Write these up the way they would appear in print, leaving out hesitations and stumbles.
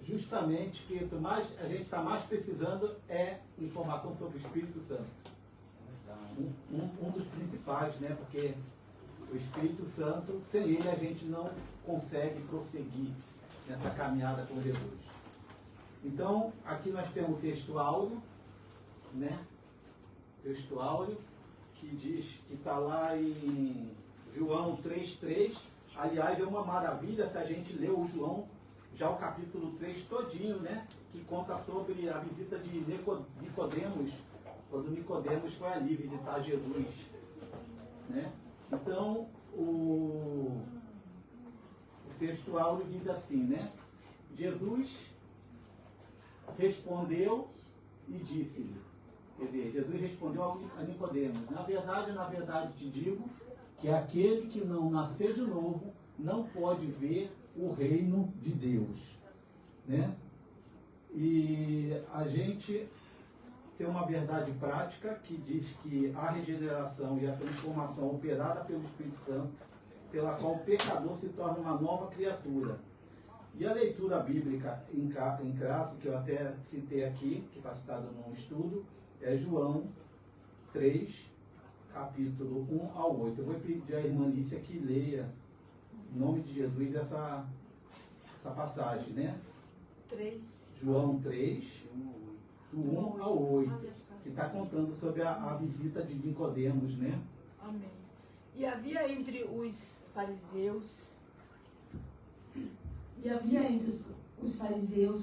justamente que a gente está mais precisando é informação sobre o Espírito Santo. Um dos principais, né? Porque o Espírito Santo, sem ele a gente não consegue prosseguir nessa caminhada com Jesus. Então, aqui nós temos o texto áureo, né? Texto áureo, que diz que está lá em João 3,3. Aliás, é uma maravilha se a gente ler o João, já o capítulo 3 todinho, né? Que conta sobre a visita de Nicodemos, quando Nicodemos foi ali visitar Jesus, né? Então, o texto áureo diz assim, né? Jesus respondeu e disse-lhe. Quer dizer, Jesus respondeu a Nicodemos: na verdade te digo que aquele que não nascer de novo não pode ver o reino de Deus, né? E a gente tem uma verdade prática que diz que a regeneração e a transformação operada pelo Espírito Santo, pela qual o pecador se torna uma nova criatura. E a leitura bíblica em classe, que eu até citei aqui, que está citado no estudo, é João 3, capítulo 1 ao 8. Eu vou pedir à irmã Lícia que leia, em nome de Jesus, essa passagem, né? 3. João 3, do 1 ao 8, que está contando sobre a visita de Nicodemos, né? Amém. E havia entre os fariseus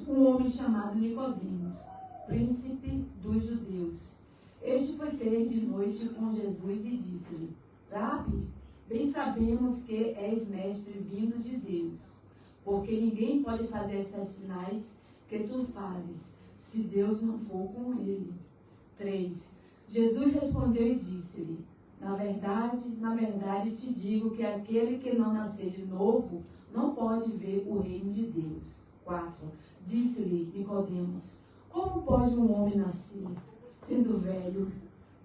um homem chamado Nicodemos, príncipe dos judeus. Este foi ter de noite com Jesus e disse-lhe: Rabi, bem sabemos que és mestre vindo de Deus, porque ninguém pode fazer estes sinais que tu fazes, se Deus não for com ele. 3. Jesus respondeu e disse-lhe: na verdade te digo que aquele que não nascer de novo não pode ver o reino de Deus. 4. Disse-lhe Nicodemos: como pode um homem nascer, sendo velho?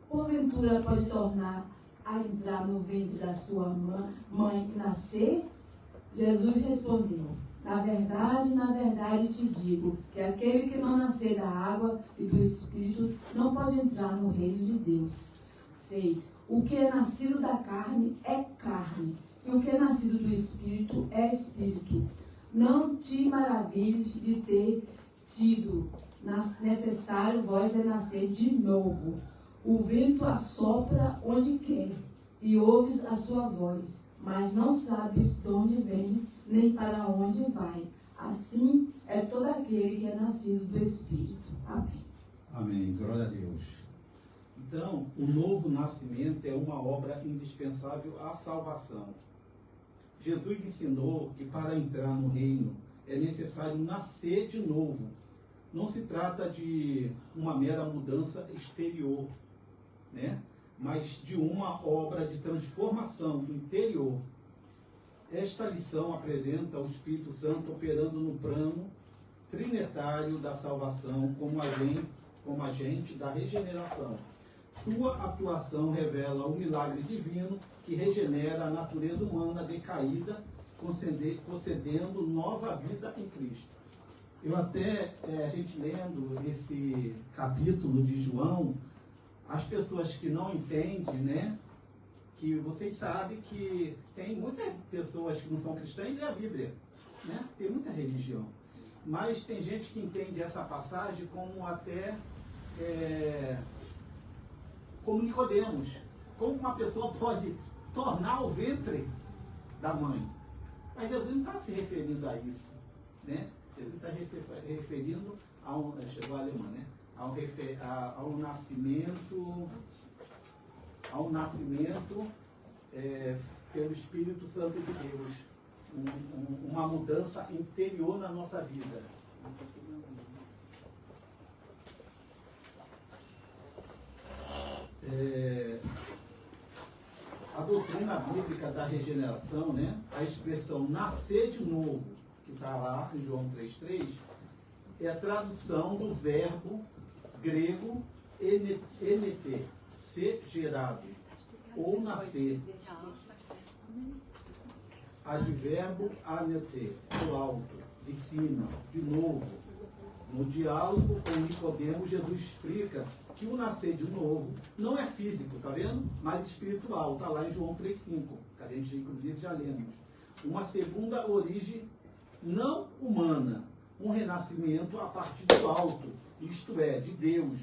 Porventura pode tornar a entrar no ventre da sua mãe e nascer? Jesus respondeu: na verdade te digo que aquele que não nascer da água e do Espírito não pode entrar no reino de Deus. 6. O que é nascido da carne é carne, e o que é nascido do Espírito é Espírito. Não te maravilhes de ter tido necessário vós é nascer de novo. O vento assopra onde quer, e ouves a sua voz, mas não sabes de onde vem, nem para onde vai. Assim é todo aquele que é nascido do Espírito. Amém. Amém. Glória a Deus. Então, o novo nascimento é uma obra indispensável à salvação. Jesus ensinou que para entrar no reino é necessário nascer de novo. Não se trata de uma mera mudança exterior, né? Mas de uma obra de transformação interior. Esta lição apresenta o Espírito Santo operando no plano trinitário da salvação como agente da regeneração. Sua atuação revela o milagre divino que regenera a natureza humana decaída, concedendo nova vida em Cristo. Eu até, a gente lendo esse capítulo de João, as pessoas que não entendem, né? Que vocês sabem que tem muitas pessoas que não são cristãs e lê a Bíblia, né? Tem muita religião. Mas tem gente que entende essa passagem como até como Nicodemos. Como uma pessoa pode tornar o ventre da mãe. Mas Jesus não está se referindo a isso, né? Jesus está se referindo a chegou a alemã, né? Ao nascimento pelo Espírito Santo de Deus. Uma mudança interior na nossa vida. A doutrina bíblica da regeneração, né? A expressão nascer de novo, que está lá em João 3,3, é a tradução do verbo grego eneter, ser gerado, ou nascer. Advérbio aneter, do alto. ensina, de novo, no diálogo com Nicodemo, Jesus explica que o nascer de novo não é físico, tá vendo? Mas espiritual, tá lá em João 3,5, que a gente inclusive já lemos. Uma segunda origem não humana, um renascimento a partir do alto, isto é, de Deus.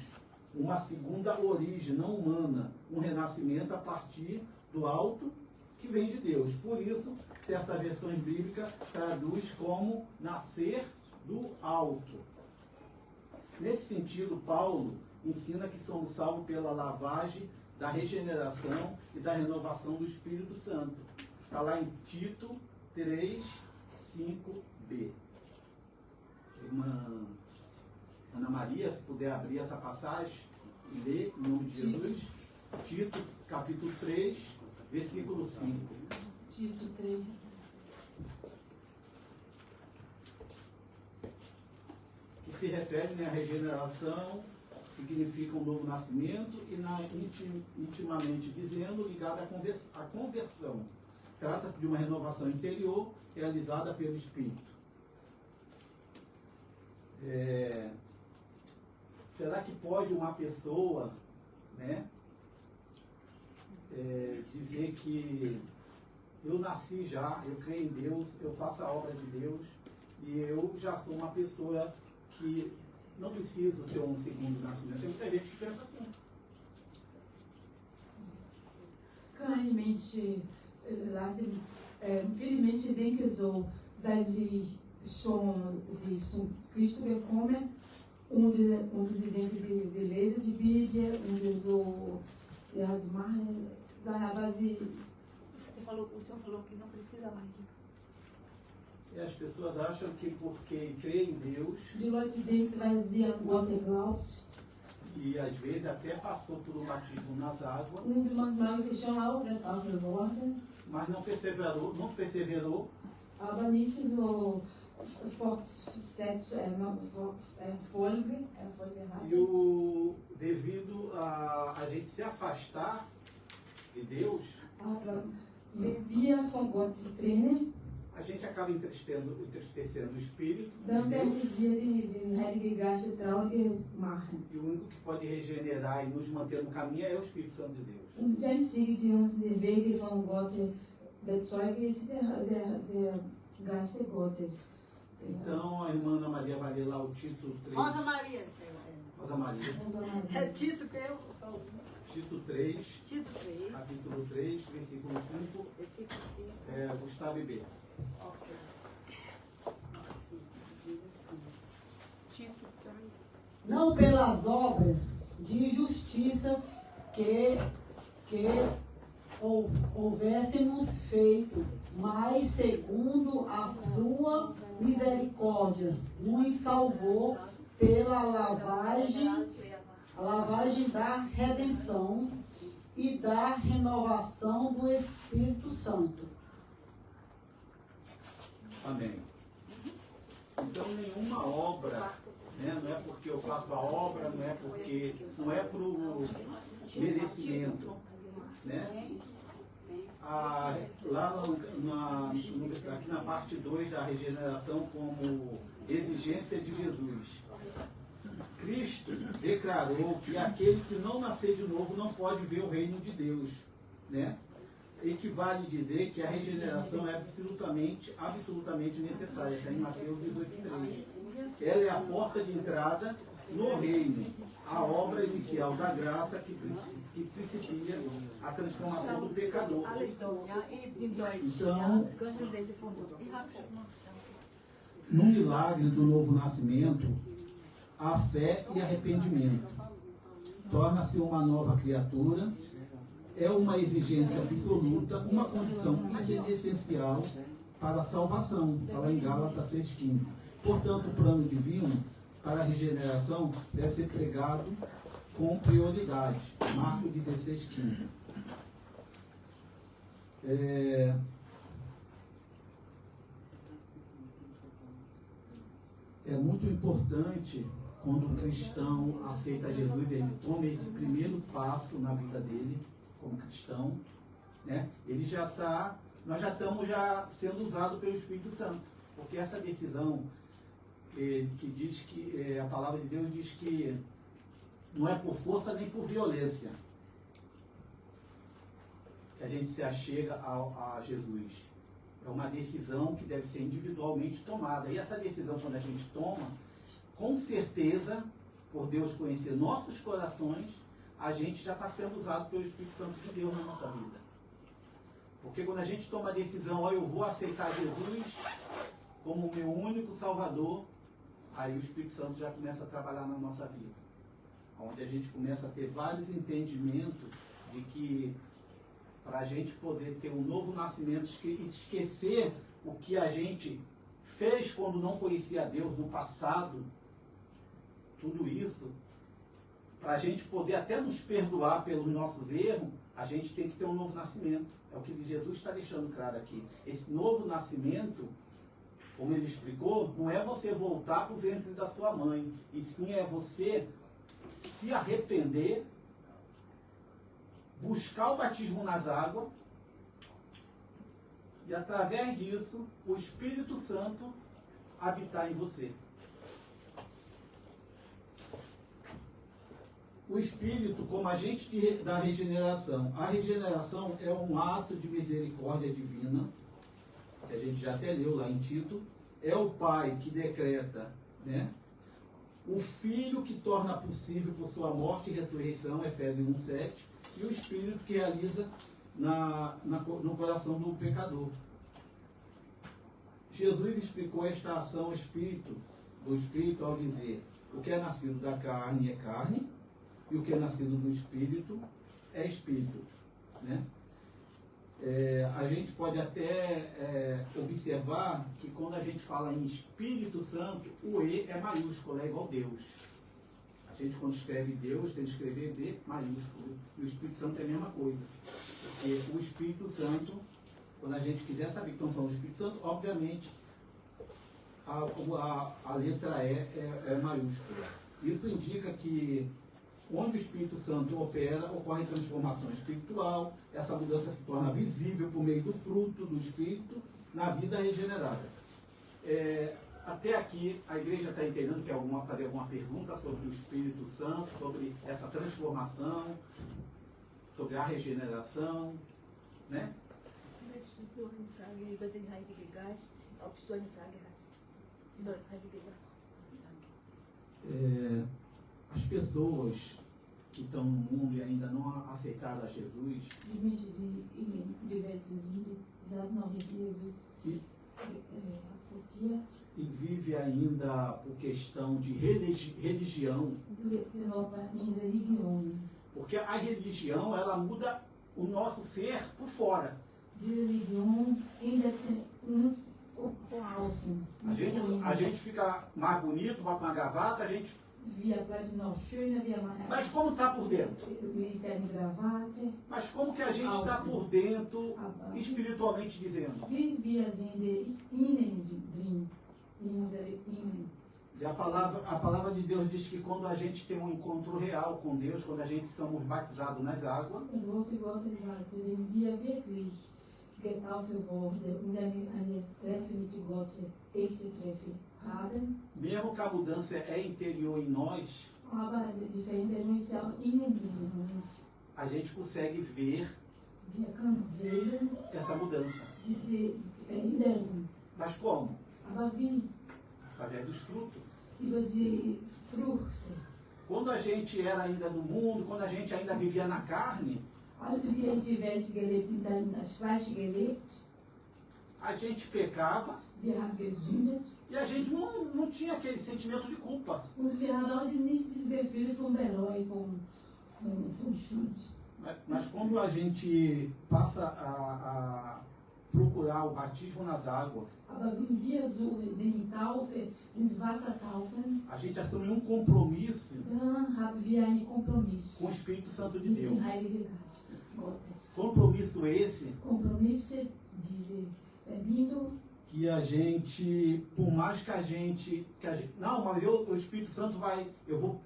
Uma segunda origem não humana, um renascimento a partir do alto que vem de Deus. Por isso, certas versões bíblicas traduz como nascer do alto. Nesse sentido, Paulo ensina que somos salvos pela lavagem da regeneração e da renovação do Espírito Santo. Está lá em Tito 3, 5b. Irmã Ana Maria, se puder abrir essa passagem e ler em nome de Jesus. Tito, capítulo 3, versículo 5. Tito 3. Que se refere, né, à regeneração, significa um novo nascimento e intimamente dizendo, ligado à conversão. Trata-se de uma renovação interior realizada pelo Espírito. Será que pode uma pessoa, né, dizer que eu nasci já, eu creio em Deus, eu faço a obra de Deus e eu já sou uma pessoa que não preciso ter um segundo nascimento? Tem muita gente que pensa assim. Claramente, infelizmente, denke so, dass ich schon sie zum Christus gekommen und sie denken, sie lesen die Bibel und so, ja, sie machen, aber sie... O senhor falou que não precisa mais de... E as pessoas acham que porque crê em Deus, Die Leute denken, weil sie an Gott glaubt, e às vezes até passou por um batismo nas águas, und manchmal ist schon auch getauft worden, mas não perseverou aber nicht so Folge hat. e devido a gente se afastar de Deus, Aber wir von Gott trennen, a gente acaba entristecendo o Espírito de dann werden Deus, wir den Heiligen Geist traurig machen. e o único que pode regenerar e nos manter no caminho é o Espírito Santo de Deus. Und die Einzige, die uns den Weg von Gott bezeugt, ist der Geist Gottes. Então, a irmã Ana Maria vai ler lá o título 3. Rosa Maria. Rosa Maria. É Tito que eu... Tito 3, Tito 3. capítulo 3, versículo 5, Versículo 5. Gustavo e B. Ok. Diz assim. Tito 3. Não pelas obras de justiça que houvéssemos feito, mas segundo a sua misericórdia, nos salvou pela lavagem da redenção e da renovação do Espírito Santo. Amém. Então, nenhuma obra, né, não é porque eu faço a obra, não é pro merecimento, né? Lá aqui na parte 2 da regeneração, como exigência de Jesus, Cristo declarou que aquele que não nascer de novo não pode ver o reino de Deus, né? Equivale dizer que a regeneração é absolutamente necessária. Está em Mateus 18:3. Ela é a porta de entrada no reino, a obra inicial da graça que principia a transformação do pecador. Então, no milagre do novo nascimento, há fé e arrependimento. Torna-se uma nova criatura, é uma exigência absoluta, uma condição essencial para a salvação. Está lá em Gálatas 6,15. Portanto, o plano divino para a regeneração deve ser pregado com prioridade. Marcos 16,15. É muito importante quando o cristão aceita Jesus, ele toma esse primeiro passo na vida dele como cristão, né? Nós já estamos sendo usados pelo Espírito Santo. Porque essa decisão que diz que a palavra de Deus diz que não é por força nem por violência que a gente se achega a Jesus. É uma decisão que deve ser individualmente tomada. E essa decisão, quando a gente toma, com certeza, por Deus conhecer nossos corações, a gente já está sendo usado pelo Espírito Santo de Deus na nossa vida. Porque quando a gente toma a decisão, ó, eu vou aceitar Jesus como meu único Salvador, aí o Espírito Santo já começa a trabalhar na nossa vida. Onde a gente começa a ter vários entendimentos de que para a gente poder ter um novo nascimento, esquecer o que a gente fez quando não conhecia Deus no passado, tudo isso, para a gente poder até nos perdoar pelos nossos erros, a gente tem que ter um novo nascimento. É o que Jesus está deixando claro aqui. Esse novo nascimento, como ele explicou, não é você voltar para o ventre da sua mãe, e sim é você se arrepender, buscar o batismo nas águas, e através disso, o Espírito Santo habitar em você. O Espírito como agente da regeneração. A regeneração é um ato de misericórdia divina, que a gente já até leu lá em Tito. É o Pai que decreta, né? O Filho que torna possível por sua morte e ressurreição, Efésios 1:7, e o Espírito que realiza no coração do pecador. Jesus explicou esta ação do Espírito ao dizer: o que é nascido da carne é carne, e o que é nascido do Espírito é Espírito, né? A gente pode até observar que quando a gente fala em Espírito Santo, o E é maiúsculo, é igual Deus. A gente, quando escreve Deus, tem que escrever D maiúsculo. E o Espírito Santo é a mesma coisa. Porque o Espírito Santo, quando a gente quiser saber que estamos falando do Espírito Santo, obviamente a letra E é maiúscula. Isso indica que onde o Espírito Santo opera, ocorre transformação espiritual, essa mudança se torna visível por meio do fruto do Espírito na vida regenerada. Até aqui, a igreja está entendendo que fazer alguma pergunta sobre o Espírito Santo, sobre essa transformação, sobre a regeneração, né? Möchtest du noch eine Frage über den Heiligen Geist? Ob du eine Frage hast? Über den Heiligen Geist. Danke. As pessoas que estão no mundo e ainda não aceitaram a Jesus, Die Menschen, die in die Welt sind, die haben noch nicht Jesus akzeptiert. e vive ainda por questão de religião, In Religion. porque a religião, ela muda o nosso ser por fora. Die Religion ändert uns von außen. A gente fica mais bonito, vai com uma gravata, Wir bleiben noch schöner, wir machen mas como está por dentro? eine Krawatte. Mas como que a gente está por dentro, espiritualmente dizendo? Wie wir sind innen drin, in unsere Innen. E a palavra de Deus diz que quando a gente tem um encontro real com Deus, quando a gente somos batizados nas águas, Das Wort Gottes sagt, wenn wir wirklich getauft wurden und eine Treffen mit Gott, echte Treffen haben, mesmo que a mudança é interior em nós, aber die Veränderung ist ja auch innen drin in uns. a gente consegue ver Wir können sehen essa mudança. diese Veränderung. Mas como? Aber wie? Através dos frutos. Über die Frucht. Quando a gente era ainda no mundo, quando a gente ainda vivia na carne, Als wir in die Welt gelebt sind, dann das Fleisch gelebt, a gente pecava wir haben gesündet e a gente não tinha aquele sentimento de culpa. und wir haben auch nicht dieses Gefühl vom Bereue, vom Schuld. Mas quando a gente passa a procurar o batismo nas águas, Aber wenn wir so den Taufe, ins Wasser taufen, a gente assume um compromisso dann haben wir einen Kompromiss com o Espírito Santo de mit Deus. dem Heiligen Geist Gottes. Compromisso esse Kompromisse, diese Verbindung, que a gente, por mais que a gente não, mas o Espírito Santo vai, eu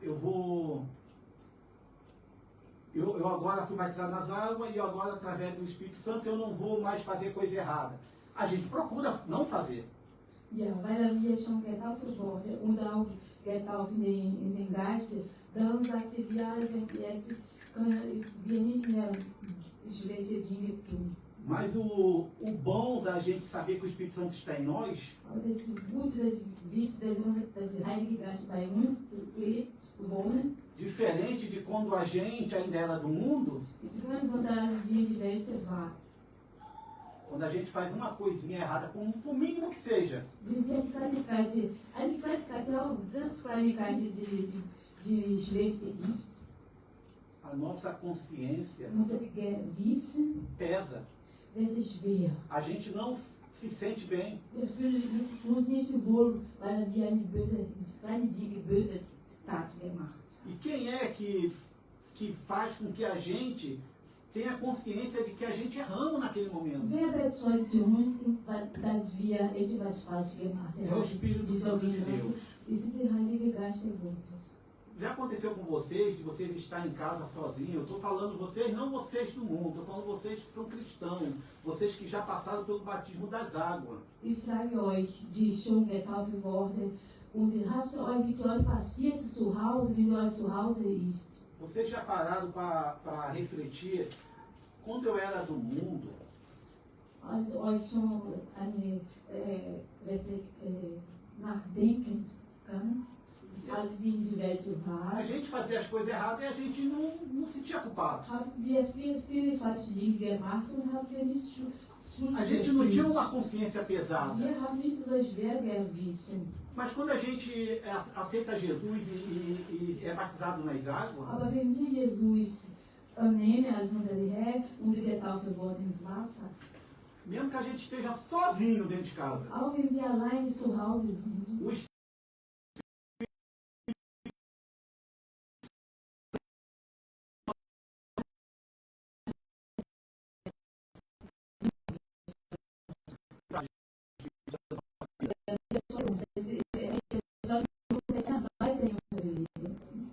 agora fui batizado nas águas e agora, através do Espírito Santo, eu não vou mais fazer coisa errada. A gente procura não fazer. Ja, weil wir schon getauft wurden und auch getauft in den Geist, dann sagte wir, wenn jetzt können wir nicht mehr schlechte Dinge tun. Mas o bom da gente saber que o Espírito Santo está em nós Aber das Gute, das Witz, das Heilige Geist bei uns lebt, wohnen, diferente de quando a gente ainda era do mundo, ist ganz anders, als wir die Welt war. quando a gente faz uma coisinha errada, por mínimo que seja, Wir Kleinigkeit, eine Kleinigkeit, auch ganz Kleinigkeit, die schlecht ist, a nossa consciência unser Gewissen pesa. wird schwer. A gente não se sente bem. Wir fühlen uns nicht wohl, weil wir eine kleine böse Tat gemacht haben. E quem é que faz com que a gente tenha consciência de que a gente erramos naquele momento? Wer überzeugt uns, dass wir etwas falsch gemacht É o haben? Espírito Die Santo de Vergebung Deus. ist der Heilige Geist Gottes. Já aconteceu com vocês, de vocês estar em casa sozinhos? Eu estou falando vocês, não vocês do mundo, estou falando vocês que são cristãos, vocês que já passaram pelo batismo das águas. Ich frage euch, die schon getauft wurden, und hast du euch mit euch passiert zu Hause, wenn du euch zu Hause ist? Vocês já pararam para refletir? Quando eu era do mundo, Also euch schon nachdenken kann, als sie in die Welt a war, gente fazia as coisas erradas e a gente não se sentia culpado. haben wir viele falsche Dinge gemacht und haben wir nicht Schuld A gente não tinha gefühlt. uma consciência pesada. Wir haben nicht so schwer Gewissen. Mas quando a gente aceita Jesus e é batizado nas águas, Aber wenn wir Jesus nehmen als unseren Herr und getauft wurden ins Wasser, mesmo que a gente esteja sozinho dentro de casa, auch wenn wir alleine zu Hause sind, o Espírito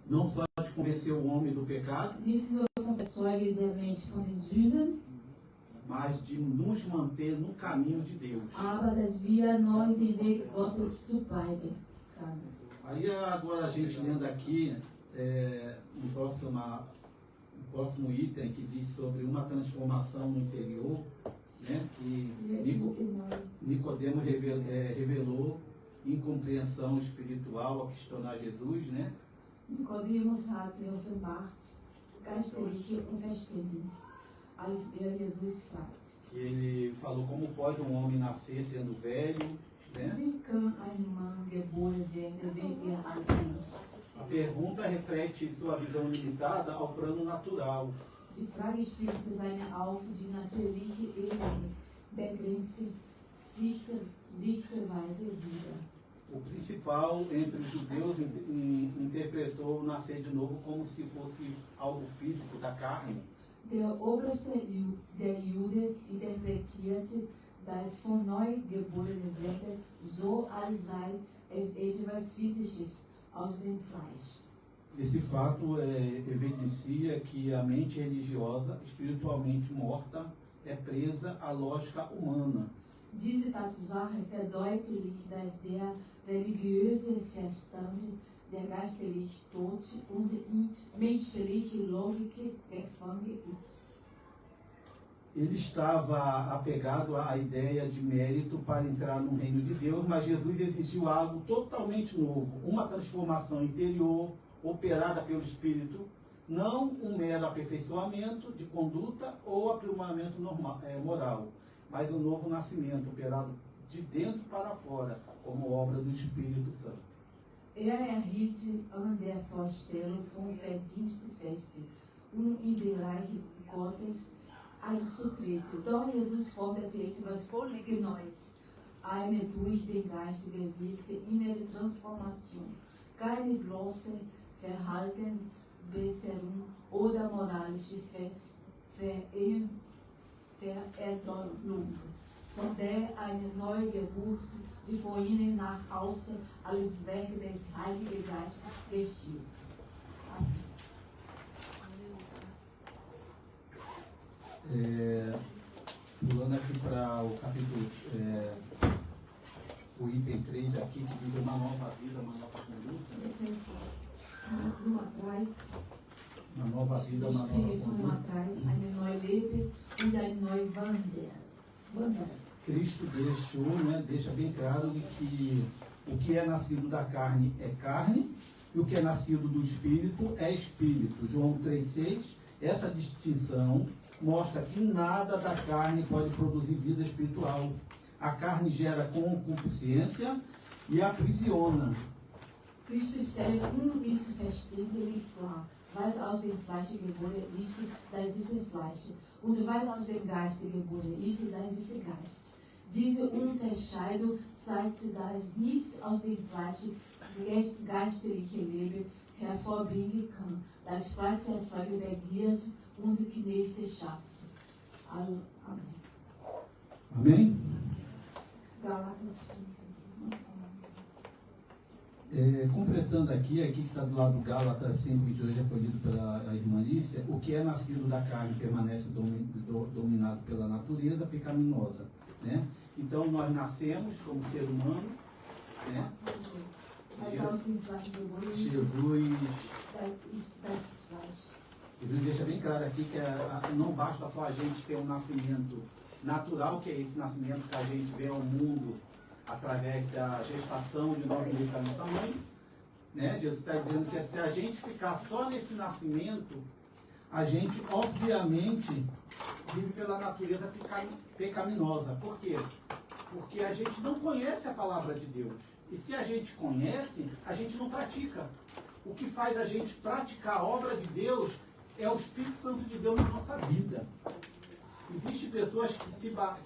não só de convencer o homem do pecado, nicht nur vom Bezeugen der Menschen von den Sünden, mas de nos manter no caminho de Deus. aber dass wir neu den Weg Gottes zu bleiben können. Aí agora a gente lendo aqui um próximo item que diz sobre uma transformação no interior, né, que Nicodemo revelou incompreensão espiritual ao questionar Jesus, né? Nikodemus hat offenbart geistliche Unverständnis, als Jesus fragt. Que ele falou como pode um homem nascer sendo velho, né? Wie kann ein Mann geboren werden, wenn alt ist? A pergunta reflete sua visão limitada ao plano natural. Die Frage spielt seine auf die natürliche Ebene, begrenzt sicherweise wieder. O principal entre os judeus interpretou o nascer de novo como se fosse algo físico da carne. Der oberste der Jude interpretierte das von neu geborene Werden so, als sei es etwas Physisches aus dem Fleisch. Esse fato evidencia que a mente religiosa, espiritualmente morta, é presa à lógica humana. Diese Tatsache verdeutlicht, dass der religiöse Verstand der geistlich tot und in menschliche Logik gefangen ist. Ele estava apegado à ideia de mérito para entrar no reino de Deus, mas Jesus exigiu algo totalmente novo, uma transformação interior operada pelo Espírito, não um mero aperfeiçoamento de conduta ou aprimoramento moral, mas um novo nascimento operado de dentro para fora, como obra do Espírito Santo. Erhielt an der Vorstellung vom Verdienstfest in den Reich Gottes Einzutritt. Doch Jesus forderte etwas völlig Neues, eine durch den Geist gewirkte innere Transformation, keine bloße Verhaltensbesserung oder moralische Veränderung, sondern eine Neugeburt, die von innen nach außen als Werk des Heiligen Geistes geschieht. Pulando aqui para o capítulo o item 3 aqui, que diz uma nova vida, uma nova conduta. Não atrai. Uma nova vida, uma nova Isso não conduta. atrai. Eine neue Leben und ein neues Wandel. Cristo deixou, né, deixa bem claro de que o que é nascido da carne é carne e o que é nascido do Espírito é Espírito. João 3,6, essa distinção mostra que nada da carne pode produzir vida espiritual. A carne gera concupiscência e aprisiona. Christus stellt unmissverständlich klar, was aus dem Fleisch geboren ist, das ist der Fleisch. Und was aus dem Geist geboren ist, das ist der Geist. Diese Unterscheidung zeigt, dass nichts aus dem Fleisch geistliche Leben hervorbringen kann. Das Fleisch erzeugt Begierde und Knechtschaft. Amém. Amém? Gálatas 15. Completando aqui que está do lado do Gálatas 5:28, já foi lido pela irmã Lícia, o que é nascido da carne permanece dominado pela natureza pecaminosa. Né? Então nós nascemos como ser humano, né? Mas aus dem Fleisch geboren ist, das Fleisch. Jesus deixa bem claro aqui que não basta só a gente ter um nascimento natural, que é esse nascimento que a gente vê ao mundo através da gestação de 9 meses da nossa mãe. Né? Jesus está dizendo que se a gente ficar só nesse nascimento, a gente obviamente vive pela natureza pecaminosa. Por quê? Porque a gente não conhece a palavra de Deus. E se a gente conhece, a gente não pratica. O que faz a gente praticar a obra de Deus é o Espírito Santo de Deus na nossa vida. Existem pessoas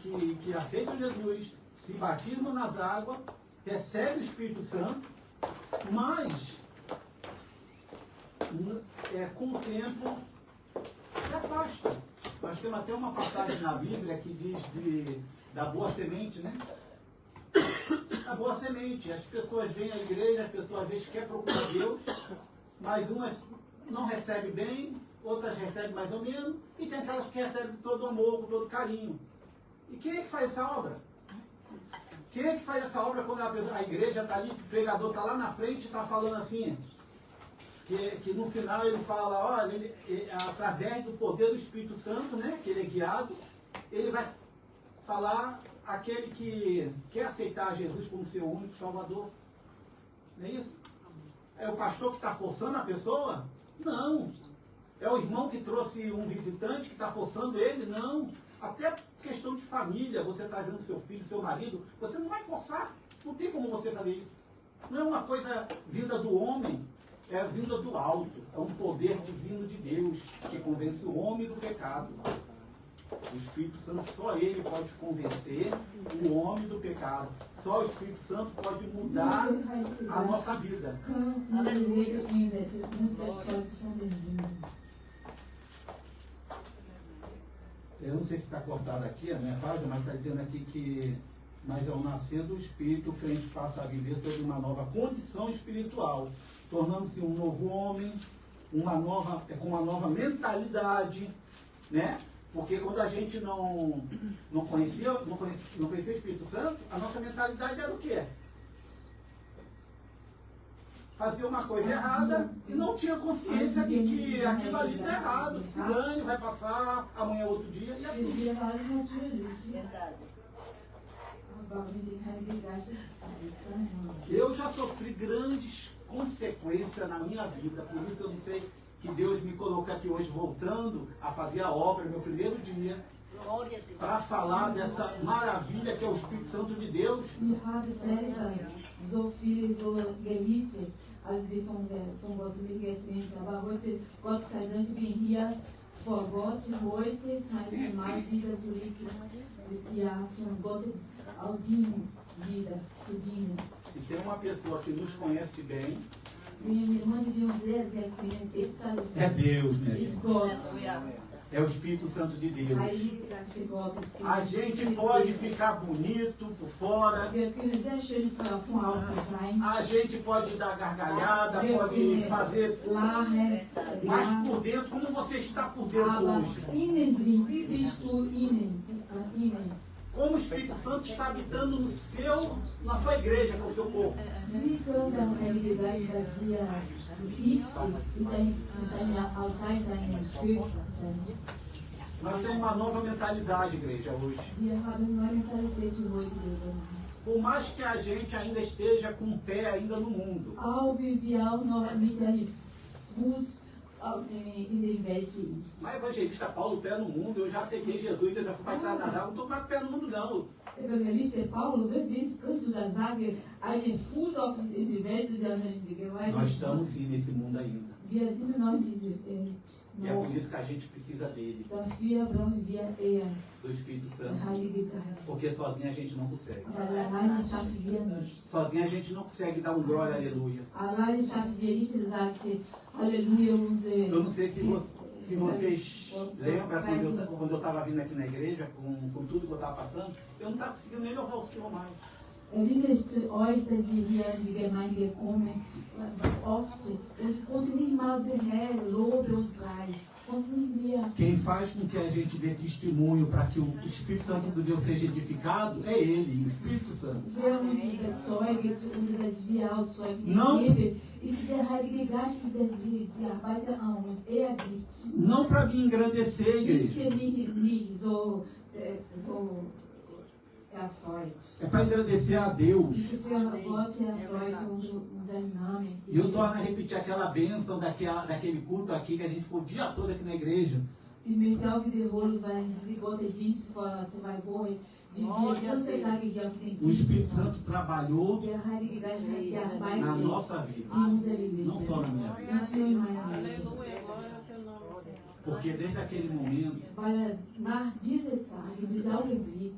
que aceitam Jesus, se batizam nas águas, recebem o Espírito Santo, mas com o tempo se afasta. Nós temos até uma passagem na Bíblia que diz da boa semente, né? A boa semente. As pessoas vêm à igreja, as pessoas às vezes querem procurar Deus, mas umas não recebem bem, outras recebem mais ou menos, e tem aquelas que recebem com todo amor, com todo carinho. E quem é que faz essa obra? Quem é que faz essa obra quando a igreja está ali, o pregador está lá na frente e está falando assim, que no final ele fala, olha, através do poder do Espírito Santo, né, que ele é guiado, ele vai falar aquele que quer aceitar Jesus como seu único Salvador. Não é isso? É o pastor que está forçando a pessoa? Não. É o irmão que trouxe um visitante que está forçando ele? Não. Até questão de família, você trazendo seu filho, seu marido, você não vai forçar. Não tem como você fazer isso. Não é uma coisa vinda do homem, é vinda do alto. É um poder divino de Deus que convence o homem do pecado. O Espírito Santo, só ele pode convencer o homem do pecado. Só o Espírito Santo pode mudar a nossa vida. Eu não sei se está cortado aqui a minha página, mas está dizendo aqui que mas ao nascer do Espírito, o crente passa a viver sob uma nova condição espiritual, tornando-se um novo homem, com uma nova mentalidade, né? Porque quando a gente não conhecia o Espírito Santo, a nossa mentalidade era o quê? Fazia uma coisa errada e não tinha consciência de que aquilo ali está errado, que se dane, vai passar, amanhã é outro dia, e assim. Verdade. Eu já sofri grandes consequências na minha vida, por isso eu não sei que Deus me coloca aqui hoje voltando a fazer a obra, meu primeiro dia, para falar dessa maravilha que é o Espírito Santo de Deus. Ich habe selber so viele so gelitten, als ich von Gott mich getrennt habe. Aber heute, Gott sei Dank, bin ich hier vor Gott. Heute ist mein Mal wieder zurück. Ja, zum Gott auch dienen, wieder zu dienen. Se tem uma pessoa que nos conhece bem, Minha irmã de uns 10 anos, é Deus, né? ist Gott. É o Espírito Santo de Deus. Heilige Gott ist A gente pode ficar bonito por fora, Wir können sehr schön von außen sein. a gente pode dar gargalhada, pode fazer, Lachen, mas por dentro, como você está por dentro aber hoje? innen drin, wie bist du innen? como o Espírito Santo está habitando na sua igreja, com o seu corpo. Wie kann der Heilige Geist bei dir, du bist mit deinem Altar, in deinem Körper? Nós temos uma nova mentalidade, igreja, hoje. Wir haben neue Mentalität heute gelernt. Por mais que a gente ainda esteja com o pé ainda no mundo, Auch wie wir auch noch mit einem Fuß in der Welt ist. mas evangelista Paulo, pé no mundo, eu já aceitei Jesus, eu já fui para trás das águas, não estou mais com o pé no mundo não. Evangelista Paulo, wie kannst du da sagen, einen Fuß auf in die Welt, sondern in die Gemeinde? Nós estamos sim nesse mundo ainda. Wir sind noch in dieser Welt. E é por isso que a gente precisa dele, Dafür brauchen wir eher do Espírito den Santo. Heiligen Geist. Porque sozinho a gente não consegue. Weil alleine schaffen wir nicht. Sozinho a gente não consegue dar um glória, aleluia. Alleine schaffen wir nicht, sagt Halleluja, unsere. Eu não sei se vocês lembram quando eu estava vindo aqui na igreja, com tudo que eu estava passando, eu não estava conseguindo nem louvar o Senhor mais. Erinnert euch, dass ihr hier in die Gemeinde gekommen oft und konnte nicht mal den Herrn loben und preis. Konnte nicht mehr. Quem faz com que a gente dê testemunho para que o Espírito Santo de Deus seja edificado é Ele, o Espírito Santo. Wer uns überzeugt und dass wir auch Zeugen Não. geben, ist der Heilige Geist, der die Arbeit an uns gibt. Não para me engrandecer, Nicht igreja. für mich nicht so erfreut. É para engrandecer a Deus. Nicht für Gott erfreut unseren Namen. E eu torno a repetir aquela bênção daquele culto aqui que a gente ficou o dia todo aqui na igreja. Ich möchte auch wiederholen, weil diese Gottesdienst vor 2 Wochen, die wir ganze Tage hier auf den O Espírito Tisch haben. Santo trabalhou Der Heilige Geist hat na gearbeitet nossa vida, in unserem Leben. não só na minha vida. Nicht nur in meinem Leben. Aleluia, glória ao teu nome, Senhor. Porque desde aquele momento, Weil nach diesem Tag, in diesem Augenblick,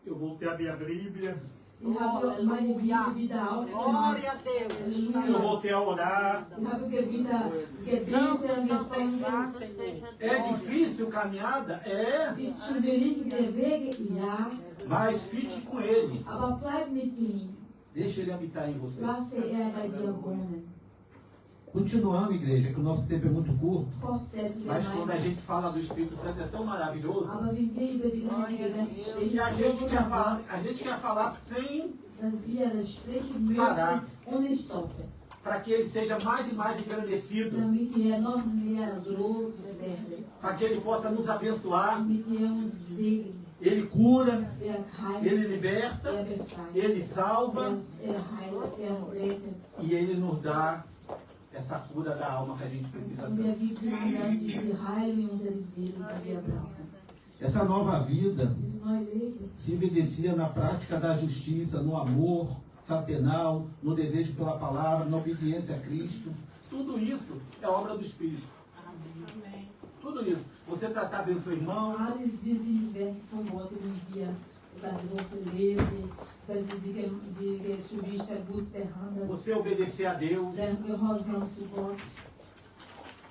eu voltei a minha Bíblia, ich habe meine Bibel wieder aufgemacht. Glória a Deus. eu Halleluja. voltei a orar. Ich habe wieder gebetet, angefangen. É difícil caminhada? É, Ist schwierig der Weg, ja, mas fique com Ele. aber bleib mit ihm. Deixa Ele habitar em você. Lasse bei dir wohnen. Continuando, igreja, que o nosso tempo é muito curto, Fortsetze mas quando a Gemeinde. gente fala do Espírito Santo é tão maravilhoso Aber wenn wir über die Heilige Geist sprechen, que a gente quer falar sem, dass wir das sprechen Parar. mögen, ohne Stoppen, para que Ele seja mais e mais engrandecido, damit er noch mehr groß wird, para que Ele possa nos abençoar. damit er uns segnet, Ele cura, er heilt, Ele liberta, er befreit, Ele salva er heilt, er rettet e Ele nos dá essa cura da alma que a gente precisa und ter. er gibt uns dann diese Heilung in unsere Seele, die wir brauchen. Essa nova vida Dieses neue Leben se evidencia na prática da justiça, no amor fraternal, no desejo pela palavra, na obediência a Cristo. Tudo isso é obra do Espírito. Amém. Tudo isso. Você tratar bem o seu irmão, alles diesen Werk von Gott, wenn wir das Wort lesen, dass wir die Geschwister gut behandeln, você obedecer a Deus, dann Gehorsam zu Gott,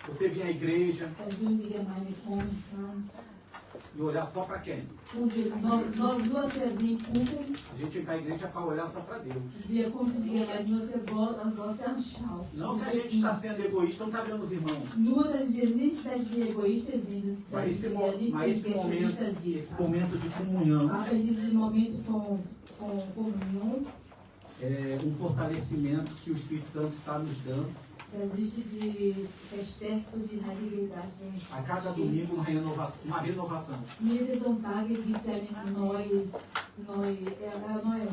você vir à igreja dass du in die Gemeinde kommen kannst. e olhar só para quem? Und nós nur für den gucken, A gente vem para a igreja para olhar só para Deus. wir kommen in die Gemeinde nur für Gott und Gott anschauen. Não que a gente está sendo egoísta, não está vendo os irmãos. Nur, dass wir nicht, dass wir Egoisten sind, dass Mas esse, wir nicht Egoisten sind. esse momento de comunhão Aber diesen Moment von Kommunion, é um fortalecimento que o Espírito Santo está nos dando. das ist die Verstärkung, die Heilige Geist uns A cada schenkt. domingo uma renovação. Jede Sonntag gibt eine neue Erneuerung.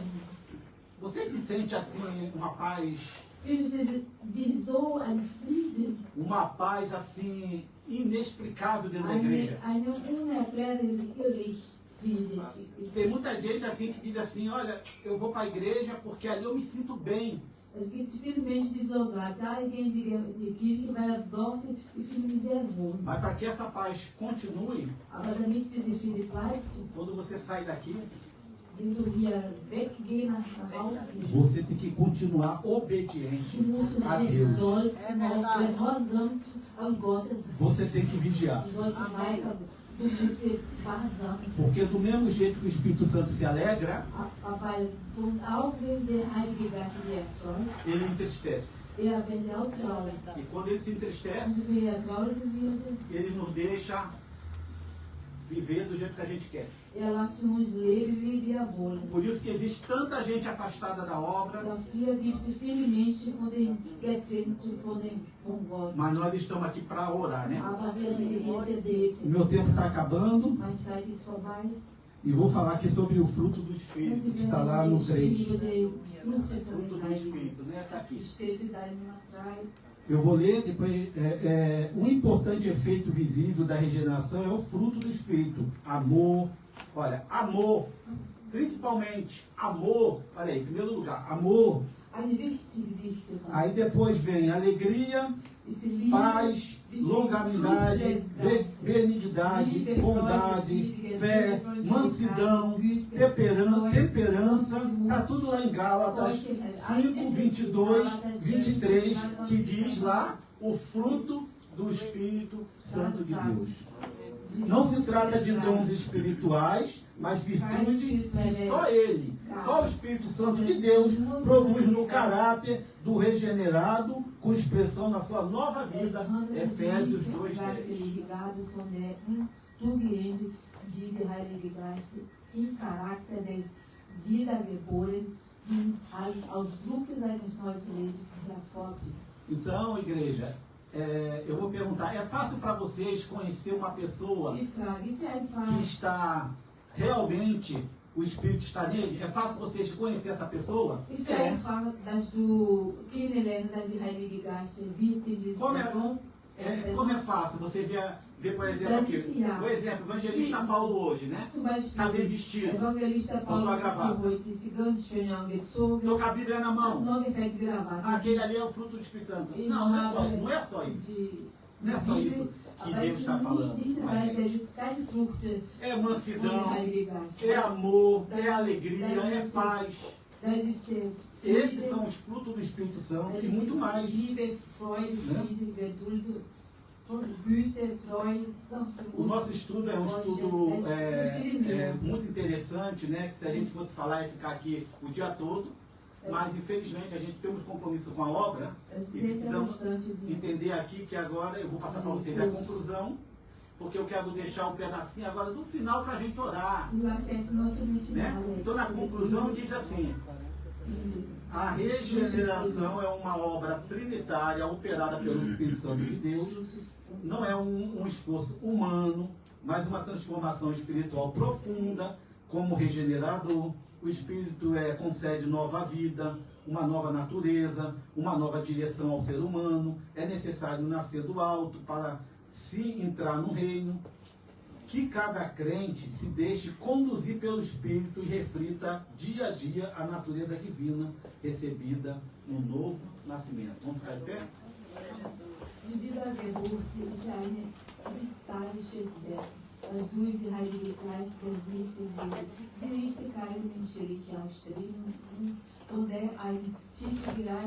Você se sente assim, uma paz, Fühlen Sie so ein Frieden, uma paz assim, inexplicável dentro da igreja? eine unerklärlich Frieden. Tem muita gente assim que diz assim, olha, eu vou para a igreja porque ali eu me sinto bem. Es gibt viele Menschen, die so sagen, ich gehe in die Kirche, weil dort ich fühle mich sehr wohl. Mas para que essa paz continue, Aber damit diese Friede bleibt, quando você sai daqui, wenn du hier weggehst nach Hause, você tem que continuar obediente du musst a Deus. sollst noch gehorsam an Gott sein. Você tem que vigiar. Du sollst weiter, du musst wachsam sein. Porque do mesmo jeito que o Espírito Santo se alegra, Aber auch wenn der Heilige Geist sich erfreut, ele entristece. wird auch traurig. E quando ele se entristece, Und wenn er traurig wird, ele nos deixa viver do jeito que a gente quer. Er lassen uns leben, wie wir wollen. Por isso que existe tanta gente afastada da obra, Dafür gibt es viele Menschen von den Getrennten von Gott. mas nós estamos aqui para orar, né? Aber wir sind hier O gebeten. meu tempo está acabando Meine Zeit ist vorbei. e vou falar aqui sobre o fruto do Und Espírito, wir que está werden lá no 3. über die Früchte Fruto des do Heiligen. Espírito, né? Está aqui. Steht da Nummer 3. Eu vou ler depois. Um importante efeito visível da regeneração é o fruto do Espírito. Amor. Olha, amor. Principalmente amor. Olha aí, em primeiro lugar, amor. Eine wichtige Sicht. Aí depois vem alegria, Ist die Liebe, paz, longanimidade, benignidade, bondade, fé, mansidão, temperança. Está tudo lá em Gálatas 5, 22, 23, que diz lá o fruto do Espírito Santo de Deus. Não se trata de dons espirituais, mas virtude que só Ele, só o Espírito Santo de Deus produz no caráter do regenerado, com expressão na sua nova vida. Efésios 2, 10. ligados von der Durchgehende, die der Heilige Geist im Charakter des Wiedergeborenen als Ausdruck seines neuen Lebens hervorbringt. Então, igreja, eu vou perguntar, é fácil para vocês conhecer uma pessoa Die Frage ist que einfach, está realmente, o Espírito está nele? É fácil vocês conhecer essa pessoa? ist einfach, dass du kennenlernst, dass der Heilige Geist wirkt in dieser Como Person. como é fácil você ver, por exemplo, aqui, o exemplo, o evangelista Paulo hoje, né? Zum Está bem Beispiel, vestido, Evangelista Paulo Faltou a gravata. ist heute ist ganz schön angezogen, estou com a Bíblia na mão. noch gefällt die Gravata. Aquele ali é o fruto do Espírito Santo. Não é só isso. Não é só isso que Deus está falando. Mas ist keine Frucht É von mansidão, Heilige Geist. é amor, é alegria, é paz. Das ist Esses são os frutos do Espírito Santo e muito mais. Liebe, Freude, Né? Friede, Geduld, Güte, Treue, O nosso estudo é um estudo muito interessante, né? Que se a gente fosse falar ia ficar aqui o dia todo, mas infelizmente a gente tem um compromisso com a obra e precisamos entender aqui que agora eu vou passar para vocês a conclusão, porque eu quero deixar um pedacinho agora do final para a gente orar. Né? Então na conclusão diz assim: a regeneração é uma obra trinitária operada pelo Espírito Santo de Deus. Não é um esforço humano, mas uma transformação espiritual profunda, como regenerador. O Espírito concede nova vida, uma nova natureza, uma nova direção ao ser humano. É necessário nascer do alto para se entrar no reino. Que cada crente se deixe conduzir pelo Espírito e reflita dia a dia a natureza divina recebida no novo nascimento. Vamos ficar de pé? Die Wiedergeburt ist eine vitalisches Werk, das durch die Heilige Geist bewirkt wird. Sie ist keine menschliche Anstrengung, sondern ein tiefer